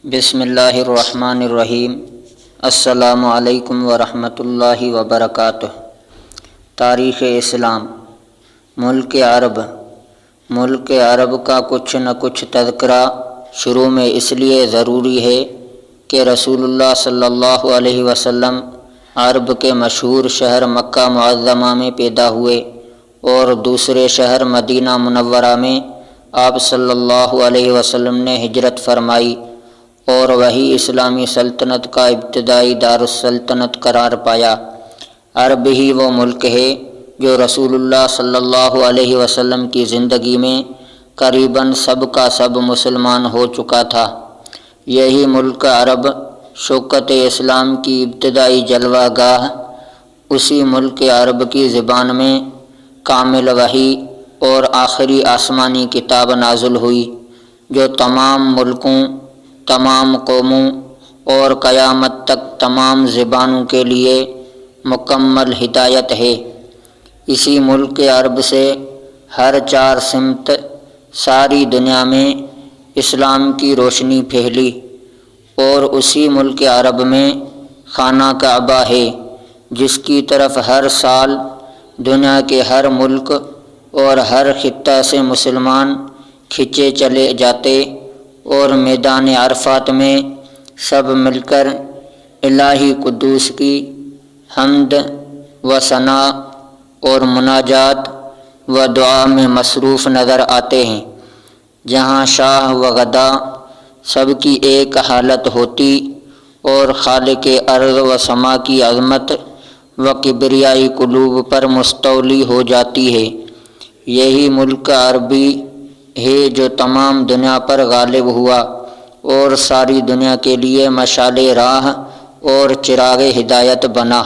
بسم اللہ الرحمن الرحیم۔ السلام علیکم ورحمۃ اللہ وبرکاتہ۔ تاریخ اسلام۔ ملک عرب کا کچھ نہ کچھ تذکرہ شروع میں اس لیے ضروری ہے کہ رسول اللہ صلی اللہ علیہ وسلم عرب کے مشہور شہر مکہ معظمہ میں پیدا ہوئے اور دوسرے شہر مدینہ منورہ میں آپ صلی اللہ علیہ وسلم نے ہجرت فرمائی اور وہی اسلامی سلطنت کا ابتدائی دارالسلطنت قرار پایا۔ عرب ہی وہ ملک ہے جو رسول اللہ صلی اللہ علیہ وسلم کی زندگی میں قریباً سب کا سب مسلمان ہو چکا تھا۔ یہی ملک عرب شوکت اسلام کی ابتدائی جلوہ گاہ، اسی ملک عرب کی زبان میں کامل وحی اور آخری آسمانی کتاب نازل ہوئی جو تمام ملکوں، تمام قوموں اور قیامت تک تمام زبانوں کے لیے مکمل ہدایت ہے۔ اسی ملک عرب سے ہر چار سمت ساری دنیا میں اسلام کی روشنی پھیلی، اور اسی ملک عرب میں خانہ کعبہ ہے جس کی طرف ہر سال دنیا کے ہر ملک اور ہر خطہ سے مسلمان کھنچے چلے جاتے اور میدان عرفات میں سب مل کر الہی قدوس کی حمد و ثناء اور مناجات و دعا میں مصروف نظر آتے ہیں، جہاں شاہ و گدا سب کی ایک حالت ہوتی اور خالق ارض و سما کی عظمت و کبریائی قلوب پر مستولی ہو جاتی ہے۔ یہی ملک عربی ہے جو تمام دنیا پر غالب ہوا اور ساری دنیا کے لیے مشعل راہ اور چراغ ہدایت بنا۔